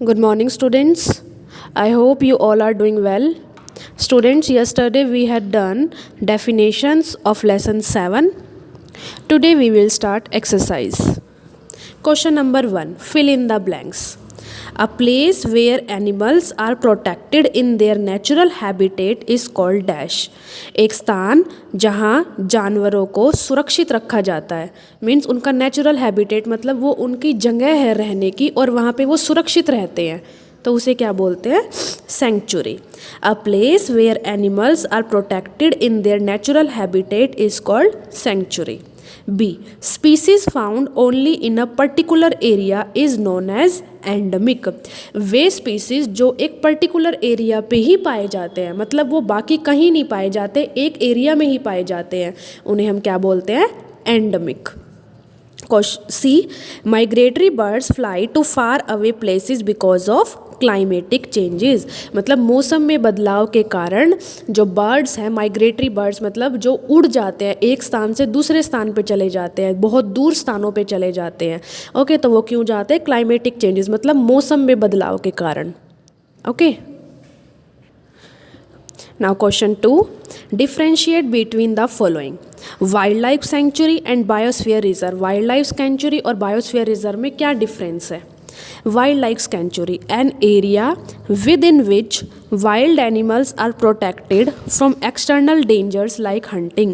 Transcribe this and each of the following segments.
Good morning, students. I hope you all are doing well. Students, yesterday we had done definitions of lesson 7. Today we will start exercise. Question number 1. Fill in the blanks. A place where animals are protected in their natural habitat is called dash. एक स्थान जहाँ जानवरों को सुरक्षित रखा जाता है, means उनका नेचुरल हैबिटेट मतलब वो उनकी जगह है रहने की और वहाँ पे वो सुरक्षित रहते हैं, तो उसे क्या बोलते हैं? Sanctuary. A place where animals are protected in their natural habitat is called sanctuary. B. Species found only in a particular area is known as endemic. Way species जो एक पर्टिकुलर एरिया पे ही पाए जाते हैं, मतलब वो बाकी कहीं नहीं पाए जाते, एक एरिया में ही पाए जाते हैं, उन्हें हम क्या बोलते हैं? Endemic. C. Migratory birds fly to far away places because of climatic changes. मतलब मौसम में बदलाव के कारण जो बर्ड्स हैं, माइग्रेटरी बर्ड्स मतलब जो उड़ जाते हैं, एक स्थान से दूसरे स्थान पे चले जाते हैं, बहुत दूर स्थानों पे चले जाते हैं. ओके, तो वो क्यों जाते हैं? क्लाइमेटिक चेंजेस मतलब मौसम में बदलाव के कारण. Okay, now question 2. Differentiate between the following. Wild life sanctuary and biosphere reserve. Wild life sanctuary और बायोस्फीयर रिजर्व में क्या डिफरेंस है? Wildlife sanctuary, an area within which wild animals are protected from external dangers like hunting.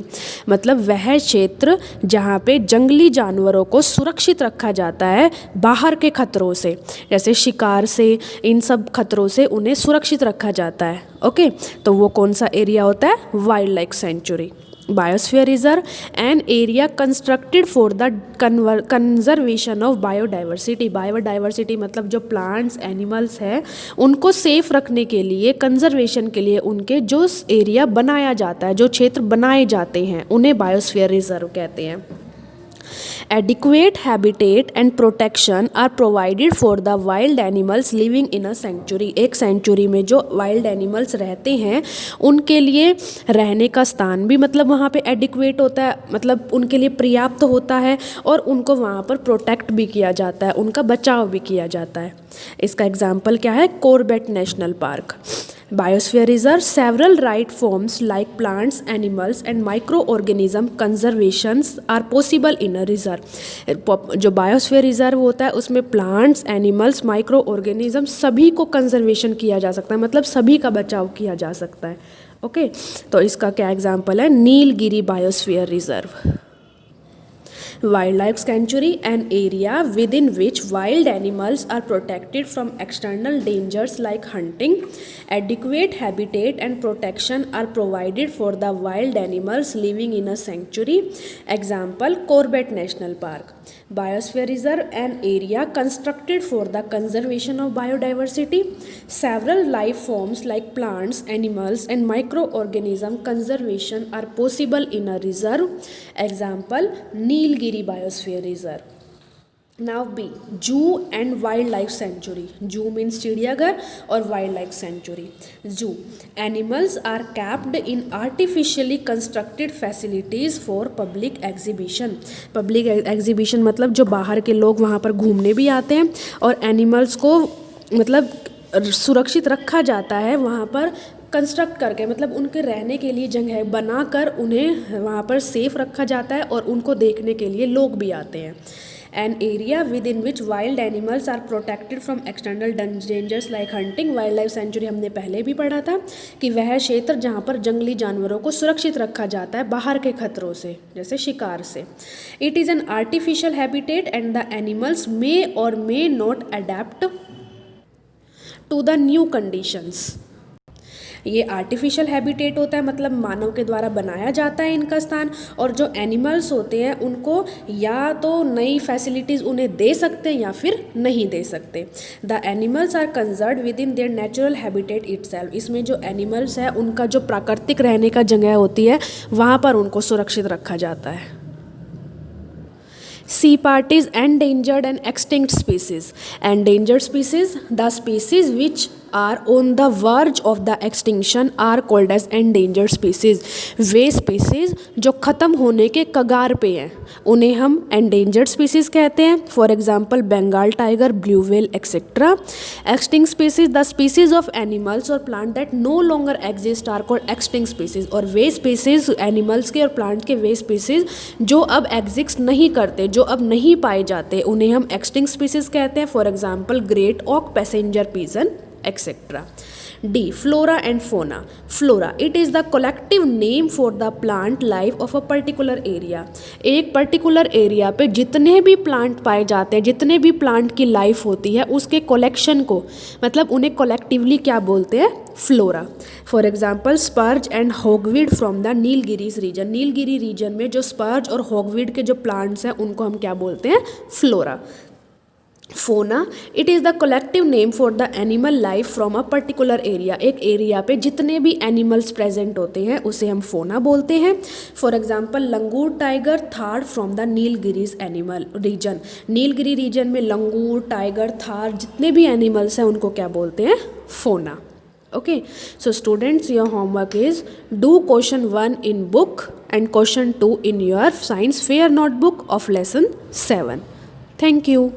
मतलब वह क्षेत्र जहाँ पे जंगली जानवरों को सुरक्षित रखा जाता है बाहर के खतरों से, जैसे शिकार से, इन सब खतरों से उन्हें सुरक्षित रखा जाता है. ओके, तो वो कौन सा एरिया होता है? Wild life sanctuary. Biosphere reserve, an area constructed for the conservation of biodiversity. Biodiversity मतलब जो प्लांट्स एनिमल्स हैं उनको सेफ रखने के लिए, कंजर्वेशन के लिए उनके जो एरिया बनाया जाता है, जो क्षेत्र बनाए जाते हैं, उन्हें बायोस्फीयर रिजर्व कहते हैं. Adequate habitat and protection are provided for the wild animals living in a sanctuary. एक सेंचुरी में जो वाइल्ड एनिमल्स रहते हैं उनके लिए रहने का स्थान भी मतलब वहाँ पे एडिक्वेट होता है, मतलब उनके लिए पर्याप्त होता है और उनको वहाँ पर प्रोटेक्ट भी किया जाता है, उनका बचाव भी किया जाता है. इसका एग्जाम्पल क्या है? Corbett national park. Biosphere reserve, several right forms like plants, animals and microorganism conservations are possible in a reserve. जो बायोस्फीयर रिजर्व होता है उसमें प्लांट्स, एनिमल्स, माइक्रो ऑर्गेनिज्म सभी को कंजर्वेशन किया जा सकता है, मतलब सभी का बचाव किया जा सकता है. ओके, तो इसका क्या एग्जाम्पल है? Nilgiri biosphere reserve. Wildlife sanctuary, an area within which wild animals are protected from external dangers like hunting. Adequate habitat and protection are provided for the wild animals living in a sanctuary. Example, Corbett National Park. Biosphere reserve, an area constructed for the conservation of biodiversity. Several life forms like plants, animals and microorganism conservation are possible in a reserve. Example, Nilgiri Biosphere Reserve. Now B, zoo and wildlife sanctuary. Zoo means चिड़ियाघर और wildlife sanctuary. Zoo, animals are kept in artificially constructed facilities for public exhibition. Public exhibition मतलब जो बाहर के लोग वहाँ पर घूमने भी आते हैं और एनिमल्स को मतलब सुरक्षित रखा जाता है वहाँ पर कंस्ट्रक्ट करके, मतलब उनके रहने के लिए जगह बनाकर उन्हें वहाँ पर सेफ रखा जाता है और उनको देखने के लिए लोग भी आते हैं. An area within which wild animals are protected from external dangers like hunting. Wildlife sanctuary हमने पहले भी पढ़ा था कि वह क्षेत्र जहाँ पर जंगली जानवरों को सुरक्षित रखा जाता है बाहर के खतरों से, जैसे शिकार से. It is an artificial habitat and the animals may or may not adapt to the new conditions. ये आर्टिफिशियल हैबिटेट होता है, मतलब मानव के द्वारा बनाया जाता है इनका स्थान, और जो एनिमल्स होते हैं उनको या तो नई फैसिलिटीज़ उन्हें दे सकते हैं या फिर नहीं दे सकते. The animals are conserved within their natural habitat itself. इसमें जो एनिमल्स है उनका जो प्राकृतिक रहने का जगह होती है वहाँ पर उनको सुरक्षित रखा जाता है. C part is endangered and extinct species. Endangered species, the species which are on the verge of the extinction are called as endangered species. वे स्पीसीज जो ख़त्म होने के कगार पे हैं उन्हें हम एंडेंजर्ड स्पीसीज कहते हैं। For example Bengal tiger, blue whale etcetera. Extinct species the species of animals और plant that no longer exist are called extinct species. और वे स्पीसीज एनिमल्स के और प्लांट के वे स्पीसीज जो अब एग्जिस्ट नहीं करते, जो अब नहीं पाए जाते, उन्हें हम एक्सटिंक्ट स्पीसीज कहते हैं। फॉर एग्जाम्पल ग्रेट ऑक, passenger pigeon etcetera. D. Flora and fauna. Flora, it is the collective name for the plant life of a particular area. एक particular area पे जितने भी plant पाए जाते हैं, जितने भी plant की life होती है, उसके collection को, मतलब उन्हें collectively क्या बोलते हैं? Flora. For example, spurge and hogweed from the Nilgiris region. Nilgiri region में जो spurge और hogweed के जो plants हैं उनको हम क्या बोलते हैं? Flora. फोना, it is the collective name for the animal life from a particular area. एक एरिया पे जितने भी एनिमल्स प्रेजेंट होते हैं उसे हम फोना बोलते हैं। For example langur tiger tahr from the Nilgiris animal region. Nilgiri region में लंगूर, टाइगर, थार जितने भी एनिमल्स हैं उनको क्या बोलते हैं? फोना। Okay, so students your homework is do question 1 in book and question 2 in your science fair notebook of lesson 7। Thank you.